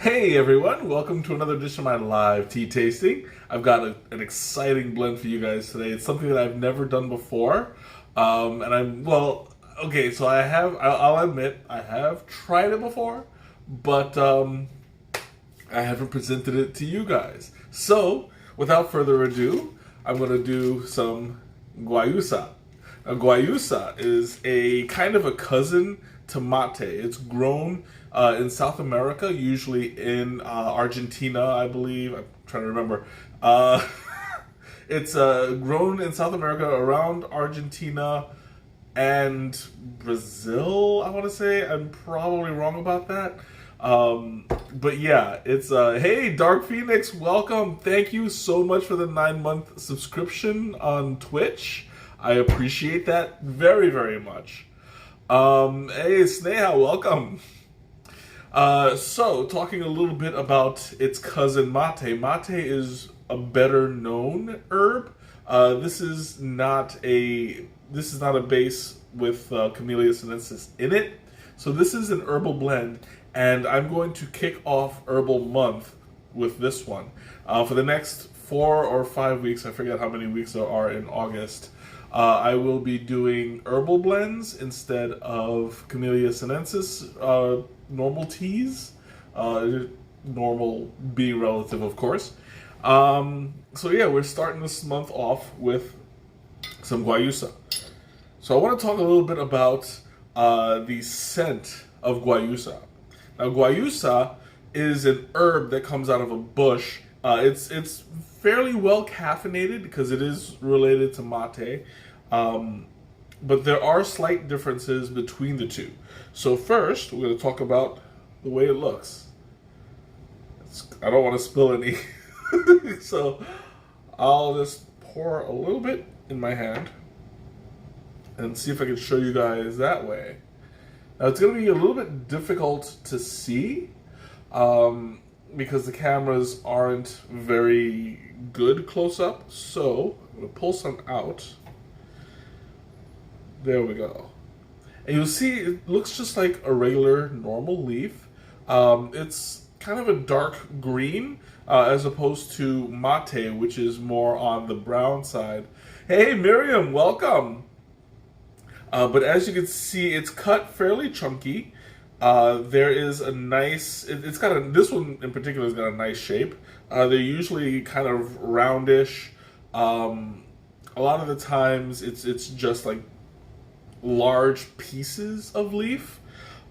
Hey everyone, welcome to another edition of my live tea tasting. I've got an exciting blend for you guys today. It's something that I've never done before. Okay, so I'll admit, I have tried it before, but I haven't presented it to you guys. So, without further ado, I'm going to do some Guayusa. Now, Guayusa is a kind of a cousin to mate. It's grown in South America, usually in Argentina, I believe. I'm trying to remember. It's grown in South America around Argentina and Brazil, I want to say. I'm probably wrong about that. But yeah, it's hey Dark Phoenix, welcome. Thank you so much for the 9-month subscription on Twitch. I appreciate that very, very much. Hey Sneha, welcome. So talking a little bit about its cousin mate. Mate is a better known herb. This is not a base with Camellia sinensis in it. So this is an herbal blend, and I'm going to kick off herbal month with this one. For the next 4 or 5 weeks, I forget how many weeks there are in August, I will be doing herbal blends instead of Camellia sinensis normal teas. Normal being relative, of course. So yeah, we're starting this month off with some Guayusa. So I want to talk a little bit about the scent of Guayusa. Now, Guayusa is an herb that comes out of a bush. It's fairly well caffeinated because it is related to mate, but there are slight differences between the two. So first, we're going to talk about the way it looks. I don't want to spill any, so I'll just pour a little bit in my hand and see if I can show you guys that way. Now, it's going to be a little bit difficult to see because the cameras aren't very good close up. So I'm going to pull some out. There we go. And you'll see it looks just like a regular normal leaf. It's kind of a dark green as opposed to mate, which is more on the brown side. Hey Miriam, welcome! But as you can see, it's cut fairly chunky. There is a nice, it's got a, this one in particular has got a nice shape. They're usually kind of roundish. A lot of the times it's just like large pieces of leaf.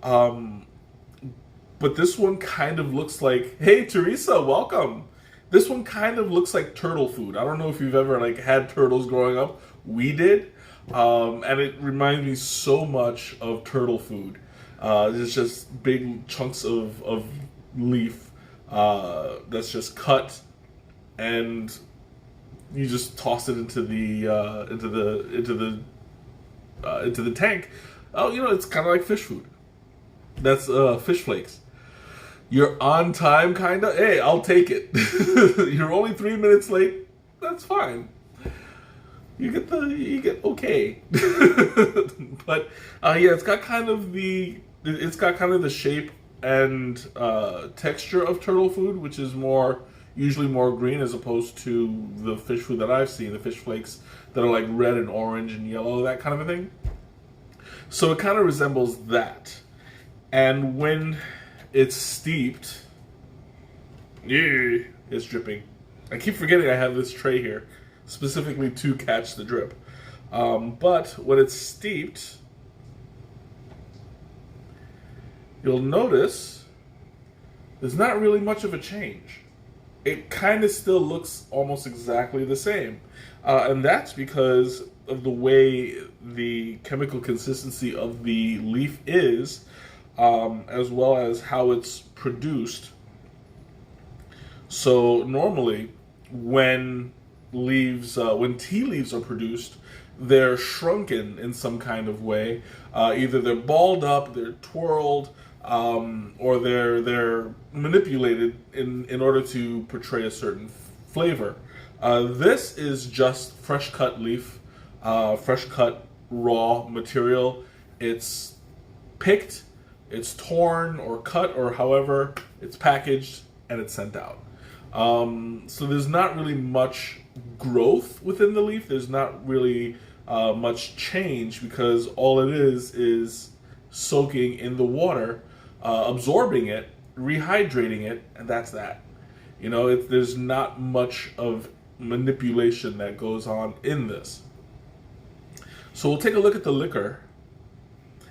But this one kind of looks like, hey Teresa, welcome. This one kind of looks like turtle food. I don't know if you've ever like had turtles growing up. We did. And it reminds me so much of turtle food. It's just big chunks of leaf that's just cut, and you just toss it into the tank. Oh, you know, it's kind of like fish food. That's fish flakes. You're on time, kinda. Hey, I'll take it. You're only 3 minutes late. That's fine. You get okay. But yeah, it's got kind of the shape and texture of turtle food, which is usually more green as opposed to the fish food that I've seen, the fish flakes that are like red and orange and yellow, that kind of a thing. So it kind of resembles that. And when it's steeped, yeah, it's dripping. I keep forgetting I have this tray here specifically to catch the drip. But when it's steeped, you'll notice there's not really much of a change. It kind of still looks almost exactly the same. And that's because of the way the chemical consistency of the leaf is, as well as how it's produced. So normally, when tea leaves are produced, they're shrunken in some kind of way. Either they're balled up, they're twirled, or they're manipulated in order to portray a certain flavor. This is just fresh cut leaf, fresh cut raw material. It's picked, it's torn or cut or however it's packaged, and it's sent out. So there's not really much growth within the leaf. There's not really much change, because all it is soaking in the water, absorbing it, rehydrating it, and that's that. You know, there's not much of manipulation that goes on in this. So we'll take a look at the liquor,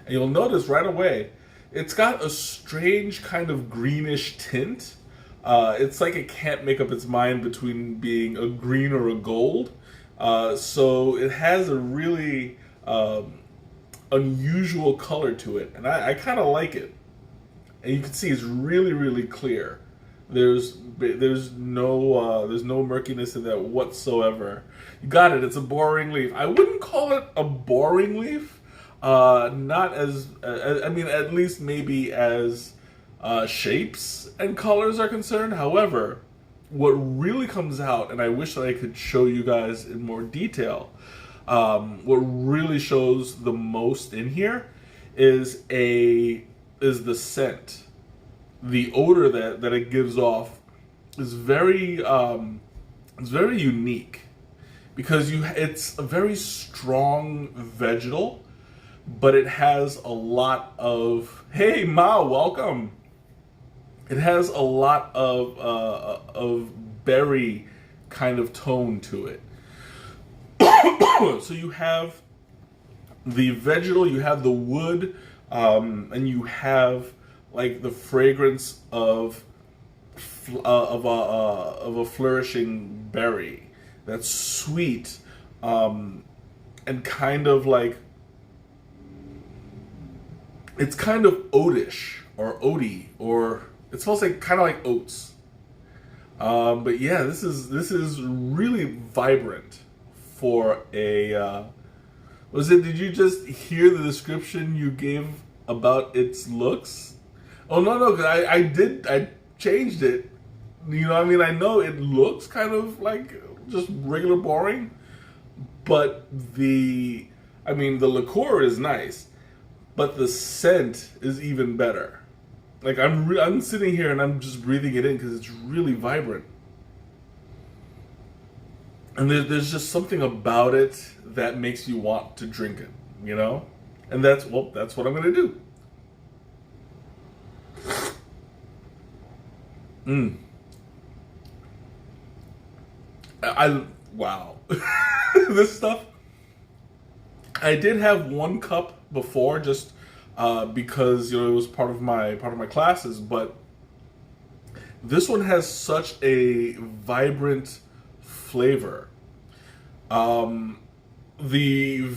and you'll notice right away it's got a strange kind of greenish tint. It's like it can't make up its mind between being a green or a gold. So it has a really unusual color to it, and I kind of like it. And you can see it's really, really clear. There's no murkiness in that whatsoever. You got it. It's a boring leaf. I wouldn't call it a boring leaf. Not as I mean, at least maybe as shapes and colors are concerned. However, what really comes out, and I wish that I could show you guys in more detail, what really shows the most in here is the scent. The odor that it gives off is very unique, because it's a very strong vegetal, but it has a lot of, hey Ma, welcome. It has a lot of berry kind of tone to it. So you have the vegetal, you have the wood, and you have like the fragrance of a flourishing berry that's sweet, and kind of like, it's kind of oatish or oaty, or it smells like kind of like oats. But yeah, this is really vibrant for a. Did you just hear the description you gave about its looks? Oh no, because I changed it. You know what I mean? I know it looks kind of like just regular boring, but the liqueur is nice, but the scent is even better. Like I'm sitting here and I'm just breathing it in because it's really vibrant. And there's just something about it that makes you want to drink it, you know? And that's what I'm going to do. Wow. This stuff, I did have one cup before, just because, you know, it was part of my classes, but this one has such a vibrant flavor. The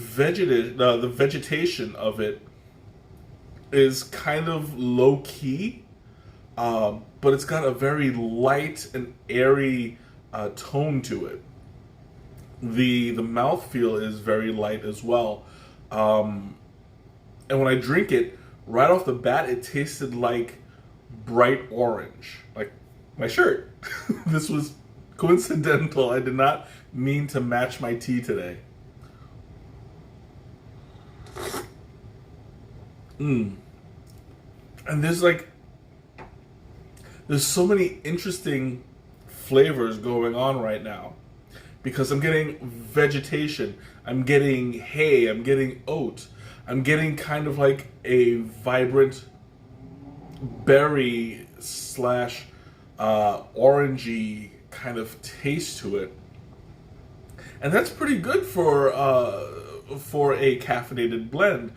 vegetation of it is kind of low key, but it's got a very light and airy tone to it. The mouthfeel is very light as well. And when I drink it, right off the bat, it tasted like bright orange, like my shirt. This was coincidental. I did not mean to match my tea today. And there's so many interesting flavors going on right now, because I'm getting vegetation, I'm getting hay, I'm getting oat, I'm getting kind of like a vibrant berry slash orangey kind of taste to it, and that's pretty good for a caffeinated blend.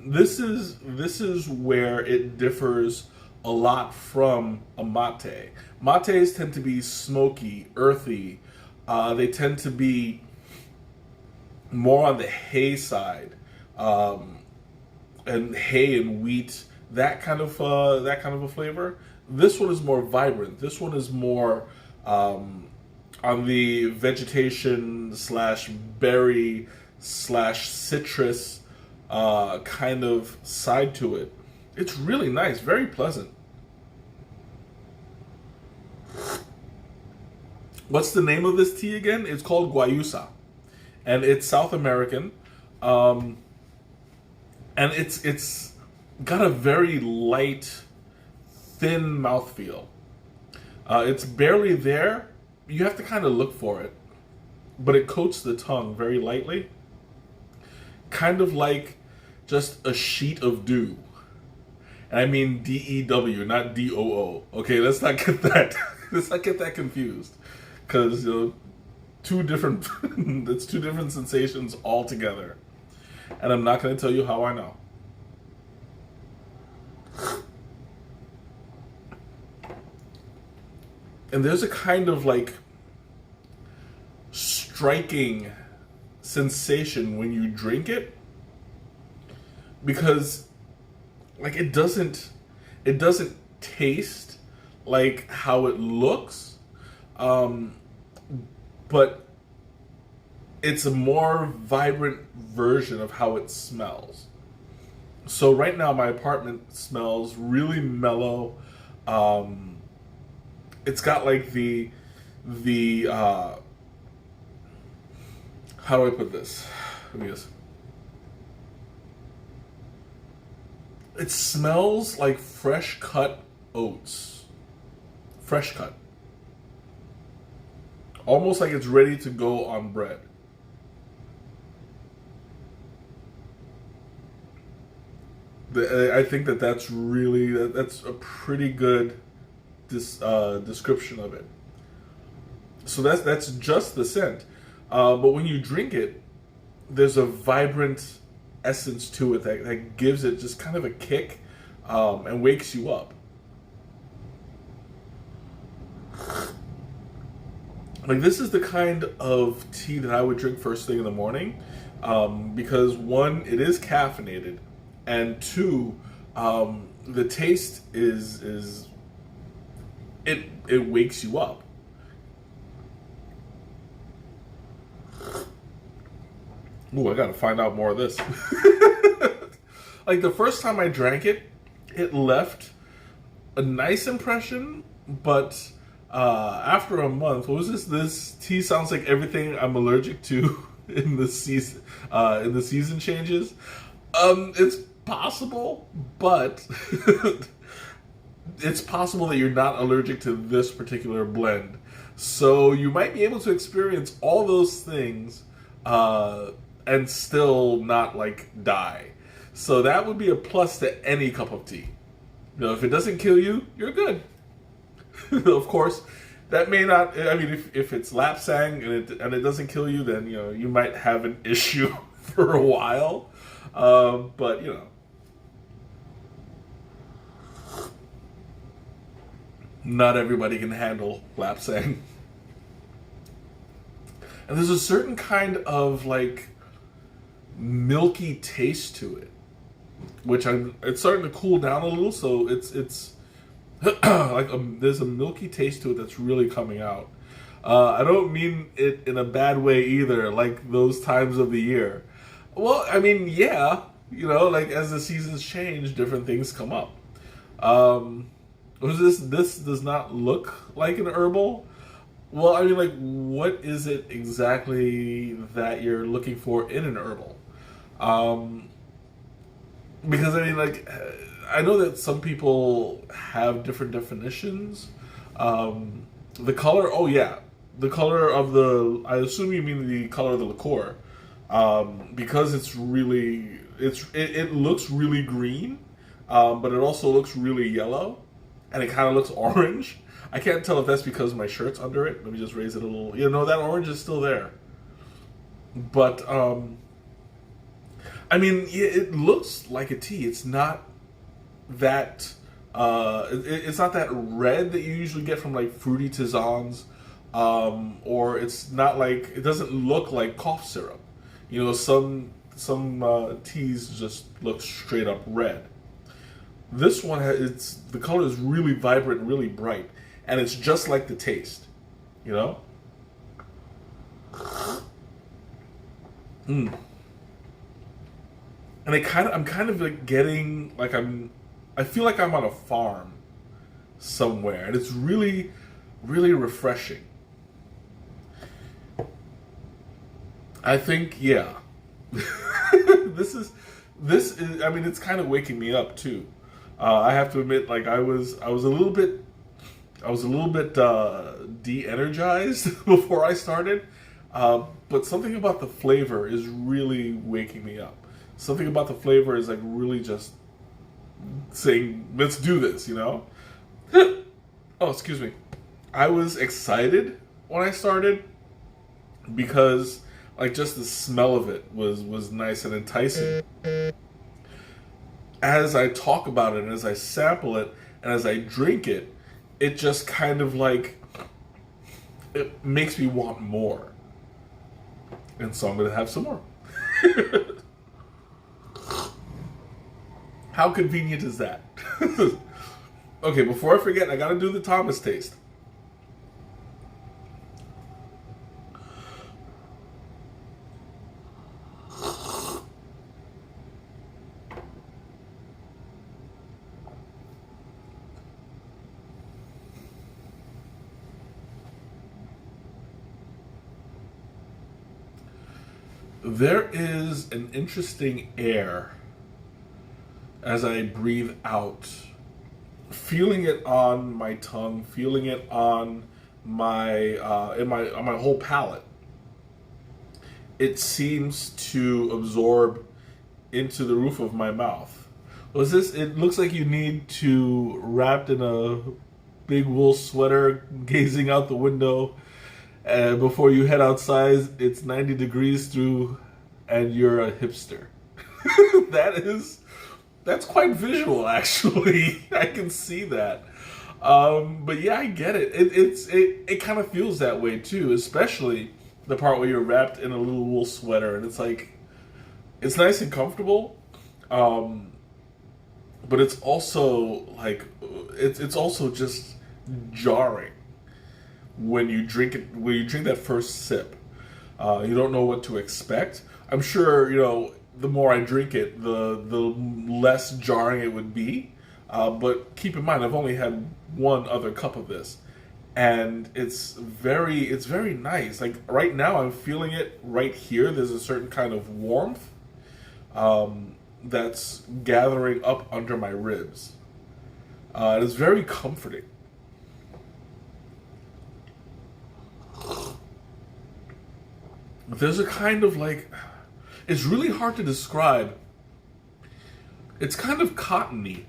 This is where it differs a lot from a mate. Mates tend to be smoky, earthy. They tend to be more on the hay side, and hay and wheat, that kind of a flavor. This one is more vibrant. This one is more on the vegetation slash berry slash citrus kind of side to it. It's really nice, very pleasant. What's the name of this tea again? It's called Guayusa, and it's South American, and it's got a very light, thin mouthfeel. It's barely there. You have to kind of look for it, but it coats the tongue very lightly, kind of like just a sheet of dew. And I mean DEW, not DOO. Okay, let's not get that. Let's not get that confused, because two different. It's two different sensations altogether, and I'm not going to tell you how I know. And there's a kind of like striking sensation when you drink it, because like it doesn't taste like how it looks, but it's a more vibrant version of how it smells. So right now my apartment smells really mellow. It's got like the how do I put this? Let me just. It smells like fresh cut oats. Fresh cut. Almost like it's ready to go on bread. I think that's a pretty good description of it. So that's just the scent. But when you drink it, there's a vibrant essence to it that gives it just kind of a kick, and wakes you up. Like, this is the kind of tea that I would drink first thing in the morning, because one, it is caffeinated, and two, the taste is it wakes you up. Ooh, I gotta find out more of this. Like, the first time I drank it, it left a nice impression, but after a month, what was this? This tea sounds like everything I'm allergic to in the season. In the season changes. It's possible, but it's possible that you're not allergic to this particular blend. So you might be able to experience all those things and still not like die. So that would be a plus to any cup of tea. You know, if it doesn't kill you, you're good. Of course, that may not. I mean, if it's lapsang and it doesn't kill you, then you might have an issue for a while. But not everybody can handle lapsang. And there's a certain kind of like milky taste to it, which it's starting to cool down a little. So it's like there's a milky taste to it that's really coming out. I don't mean it in a bad way either, like those times of the year. Well, I mean, yeah, like as the seasons change, different things come up. This does not look like an herbal. Well, I mean, like, what is it exactly that you're looking for in an herbal? Because I mean, like, I know that some people have different definitions. The color, oh yeah, the color of I assume you mean the color of the liqueur, because it looks really green, but it also looks really yellow, and it kind of looks orange. I can't tell if that's because my shirt's under it. Let me just raise it a little. That orange is still there. But, I mean, it looks like a tea. It's not that, it's not that red that you usually get from, like, fruity tisanes. Or it's not like, it doesn't look like cough syrup. Some teas just look straight up red. This one, the color is really vibrant, really bright. And it's just like the taste, And I'm kind of like getting like I feel like I'm on a farm somewhere, and it's really, really refreshing. I think, yeah. This is. I mean, it's kind of waking me up too. I have to admit, like I was a little bit de-energized before I started, but something about the flavor is really waking me up. Something about the flavor is like really just saying, "Let's do this," you know. Oh, excuse me. I was excited when I started because like just the smell of it was nice and enticing. As I talk about it and as I sample it and as I drink it, it just kind of like it makes me want more. And so I'm gonna have some more. How convenient is that? Okay, before I forget, I gotta do the Thomas taste. There is an interesting air as I breathe out, feeling it on my tongue, feeling it on my on my whole palate. It seems to absorb into the roof of my mouth. Was this? It looks like you need to wrapped in a big wool sweater, gazing out the window. Before you head outside, it's 90 degrees through, and you're a hipster. That's quite visual, actually. I can see that. But yeah, I get it. It kind of feels that way too, especially the part where you're wrapped in a little wool sweater, and it's like it's nice and comfortable. But it's also like it's also just jarring when you drink it, when you drink that first sip. You don't know what to expect. I'm sure, you know, the more I drink it, the less jarring it would be. But keep in mind, I've only had one other cup of this, and it's very nice. Like right now, I'm feeling it right here. There's a certain kind of warmth that's gathering up under my ribs. It's very comforting. There's a kind of like, it's really hard to describe. It's kind of cottony.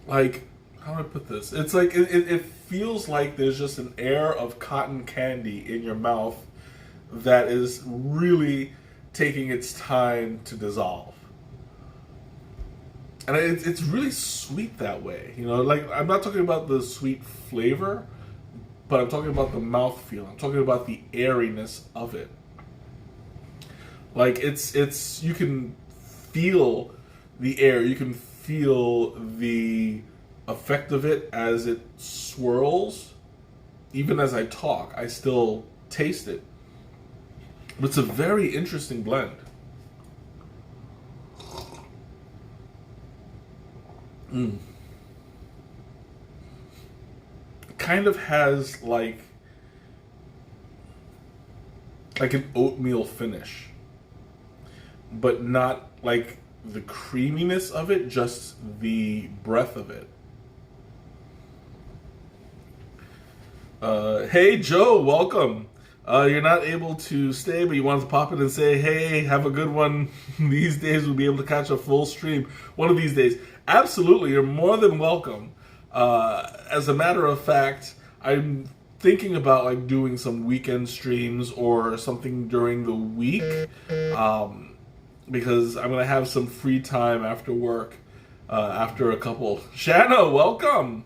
Like, how do I put this? It's like, it feels like there's just an air of cotton candy in your mouth that is really taking its time to dissolve. And it's really sweet that way. You know, like, I'm not talking about the sweet flavor, but I'm talking about the mouthfeel. I'm talking about the airiness of it. Like it's you can feel the air. You can feel the effect of it as it swirls. Even as I talk, I still taste it. But it's a very interesting blend. Kind of has like an oatmeal finish, but not like the creaminess of it, just the breath of it. Hey Joe, welcome. You're not able to stay, but you wanted to pop in and say, hey, have a good one. These days we'll be able to catch a full stream. One of these days. Absolutely, you're more than welcome. As a matter of fact, I'm thinking about like doing some weekend streams or something during the week, because I'm gonna have some free time after work. After a couple, Shanna, welcome.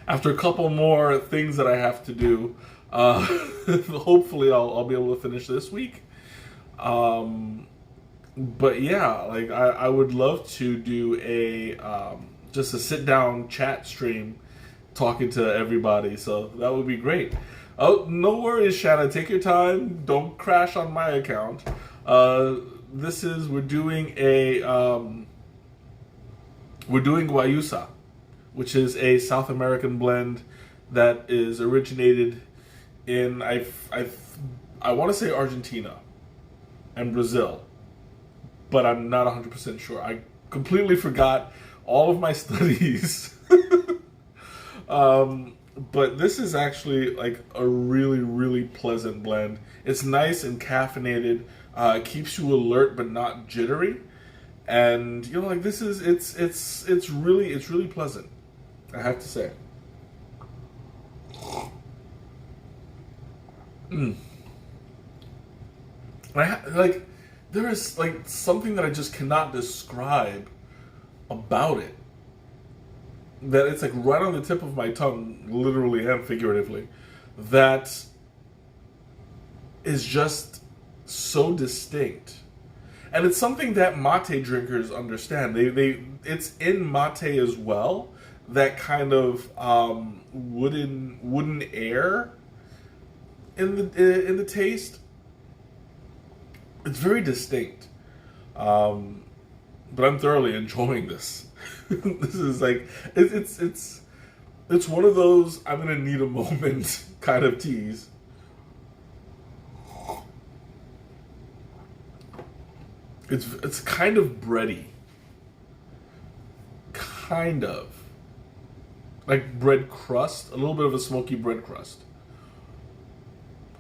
After a couple more things that I have to do, hopefully I'll be able to finish this week. But yeah, like I would love to do a just a sit down chat stream talking to everybody, so that would be great. Oh, no worries, Shanna, take your time, don't crash on my account. We're doing Guayusa, which is a South American blend that is originated in I want to say Argentina and Brazil, but I'm not 100% sure. I completely forgot all of my studies. But this is actually like a really, really pleasant blend. It's nice and caffeinated. It keeps you alert but not jittery. And you know, like this is it's really pleasant, I have to say. Mm. Like there is like something that I just cannot describe about it. That it's like right on the tip of my tongue, literally and figuratively. That is just so distinct. And it's something that mate drinkers understand. It's in mate as well. That kind of wooden air in the taste. It's very distinct. But I'm thoroughly enjoying this. This is like it's one of those I'm gonna need a moment kind of teas. It's kind of bready. Kind of. Like bread crust, a little bit of a smoky bread crust.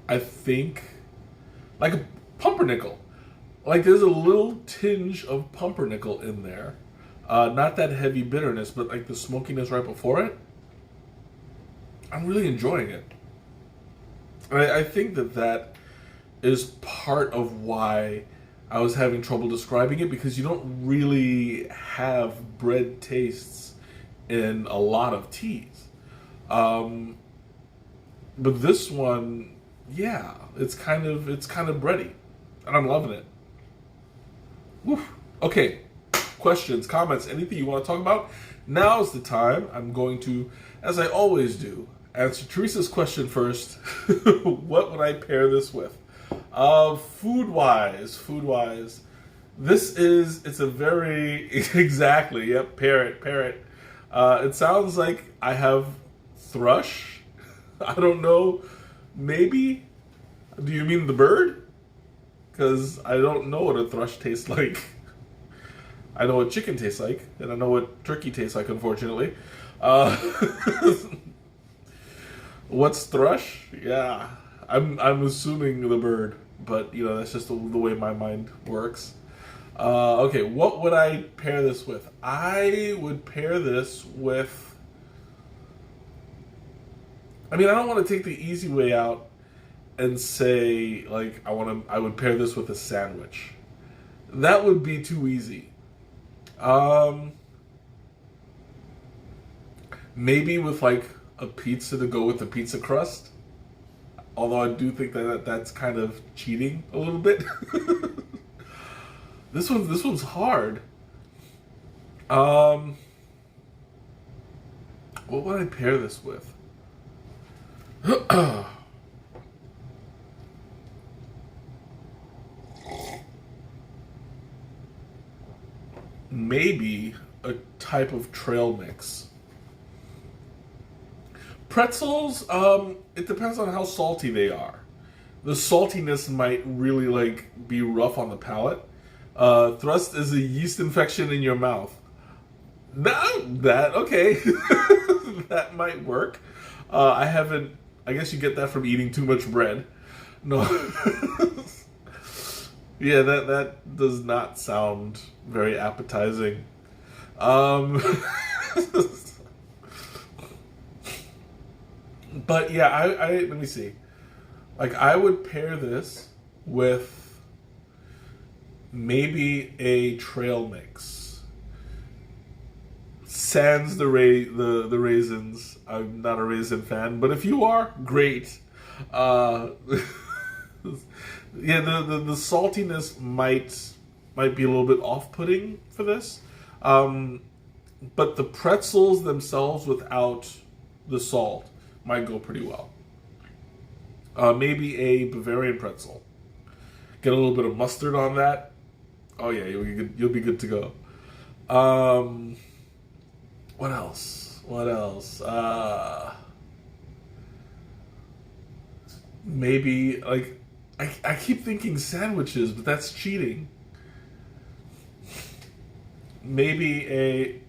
I think like a pumpernickel. Like there's a little tinge of pumpernickel in there. Not that heavy bitterness, but like the smokiness right before it. I'm really enjoying it. I think that is part of why I was having trouble describing it, because you don't really have bread tastes in a lot of teas. But this one, yeah, it's kind of bready, and I'm loving it. Woof. Okay, questions, comments, anything you want to talk about? Now's the time. I'm going to, as I always do, answer Teresa's question first. What would I pair this with? Food-wise, it's a very, exactly, yep, pair it. It sounds like I have thrush. I don't know, maybe? Do you mean the bird? Because I don't know what a thrush tastes like. I know what chicken tastes like, and I know what turkey tastes like, unfortunately. What's thrush? Yeah, I'm assuming the bird, but you know that's just the way my mind works. Okay, what would I pair this with? I would pair this with. I mean, I don't want to take the easy way out and say like I would pair this with a sandwich. That would be too easy. Maybe with like a pizza to go with the pizza crust. Although I do think that's kind of cheating a little bit. This one's hard. What would I pair this with? Maybe a type of trail mix. Pretzels, it depends on how salty they are. The saltiness might really like be rough on the palate. Thrust is a yeast infection in your mouth. That okay. That might work. I guess you get that from eating too much bread. No. Yeah, that does not sound very appetizing. But yeah, I let me see. Like I would pair this with maybe a trail mix. Sans the raisins. I'm not a raisin fan, but if you are, great. Yeah, the saltiness might be a little bit off-putting for this, but the pretzels themselves without the salt might go pretty well. Maybe a Bavarian pretzel. Get a little bit of mustard on that. Oh yeah, you'll be good to go. What else? Maybe like I keep thinking sandwiches, but that's cheating. maybe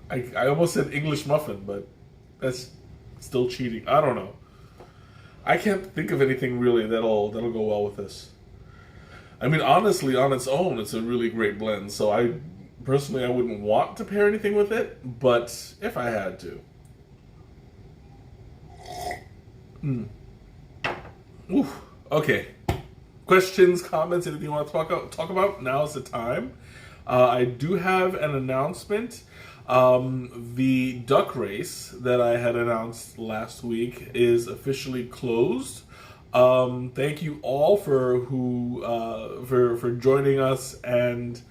I almost said English muffin, but that's still cheating. I don't know. I can't think of anything really that'll go well with this. I mean, honestly, on its own, it's a really great blend. So I personally, I wouldn't want to pair anything with it, but if I had to. Oof. Okay. Questions, comments, anything you want to talk about? Now's the time. I do have an announcement. The duck race that I had announced last week is officially closed. Thank you all for joining us and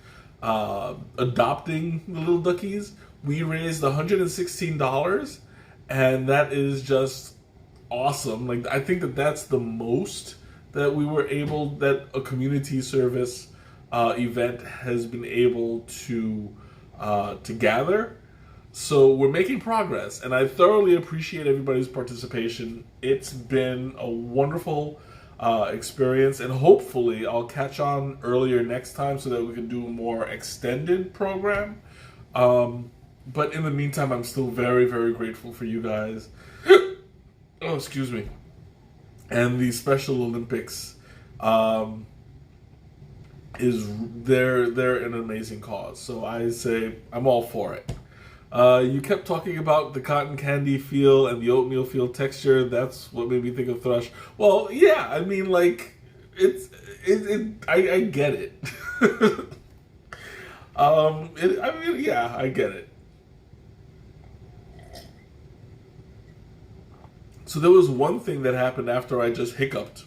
adopting the little duckies. We raised $116, and that is just awesome. Like, I think that's the most that a community service event has been able to gather. So we're making progress, and I thoroughly appreciate everybody's participation. It's been a wonderful experience, and hopefully I'll catch on earlier next time so that we can do a more extended program. But in the meantime, I'm still very, very grateful for you guys. Oh, excuse me. And the Special Olympics they're an amazing cause. So I say I'm all for it. You kept talking about the cotton candy feel and the oatmeal feel texture. That's what made me think of thrush. Well, yeah, I mean, like, I get it. Yeah, I get it. So there was one thing that happened after I just hiccuped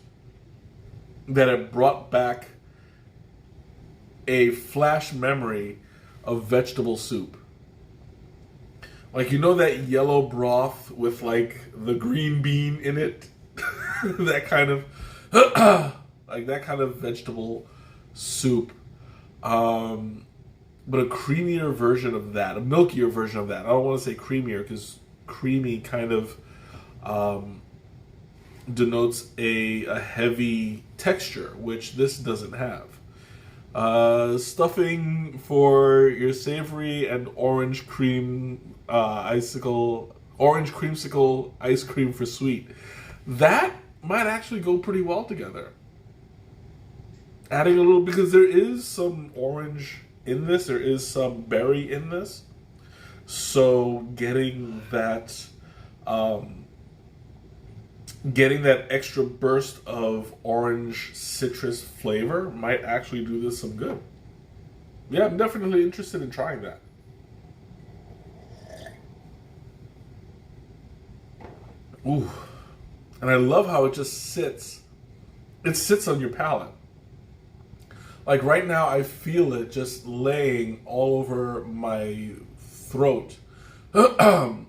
that it brought back a flash memory of vegetable soup. Like, you know that yellow broth with, like, the green bean in it? That kind of, like, that kind of vegetable soup. But a creamier version of that, a milkier version of that. I don't want to say creamier, because creamy kind of denotes a heavy texture, which this doesn't have. Stuffing for your savory and orange creamsicle ice cream for sweet. That might actually go pretty well together. Adding a little, because there is some orange in this, there is some berry in this. So getting that extra burst of orange citrus flavor might actually do this some good. Yeah, I'm definitely interested in trying that. Ooh. And I love how it just sits. It sits on your palate. Like right now, I feel it just laying all over my throat. All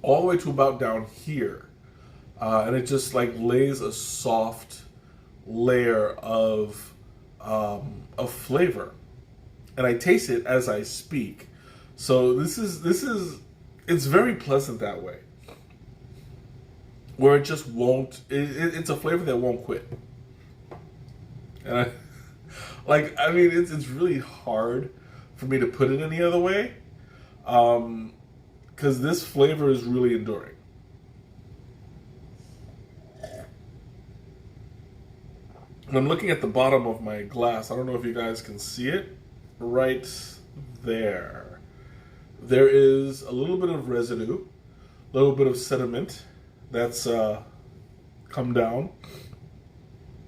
the way to about down here. And it just like lays a soft layer of flavor, and I taste it as I speak. So this is it's very pleasant that way, where it just won't. It's a flavor that won't quit. And I mean, it's really hard for me to put it any other way, because this flavor is really enduring. I'm looking at the bottom of my glass. I don't know if you guys can see it. Right there. There is a little bit of residue, a little bit of sediment that's come down.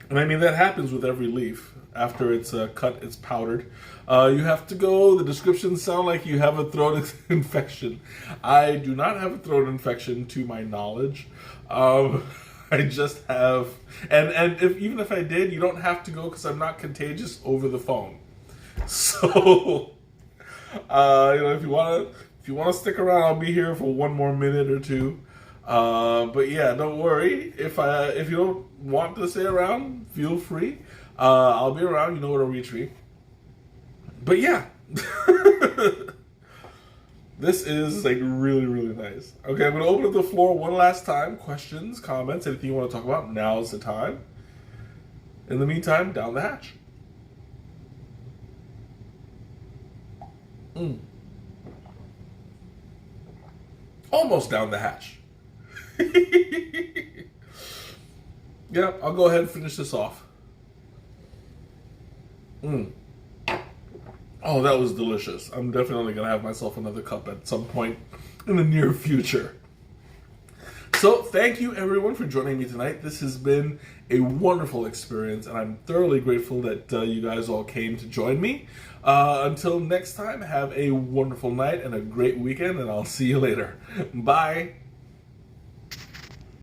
And I mean, that happens with every leaf. After it's cut, it's powdered. You have to go. The descriptions sound like you have a throat infection. I do not have a throat infection to my knowledge. I just have, and even if I did, you don't have to go because I'm not contagious over the phone. So, if you want to stick around, I'll be here for one more minute or two. But yeah, don't worry. If you don't want to stay around, feel free. I'll be around. You know where to reach me. But yeah. This is like really, really nice. Okay, I'm going to open up the floor one last time. Questions, comments, anything you want to talk about, now's the time. In the meantime, down the hatch. Mm. Almost down the hatch. Yeah, I'll go ahead and finish this off. Mm. Oh, that was delicious. I'm definitely going to have myself another cup at some point in the near future. So, thank you everyone for joining me tonight. This has been a wonderful experience, and I'm thoroughly grateful that you guys all came to join me. Until next time, have a wonderful night and a great weekend, and I'll see you later. Bye.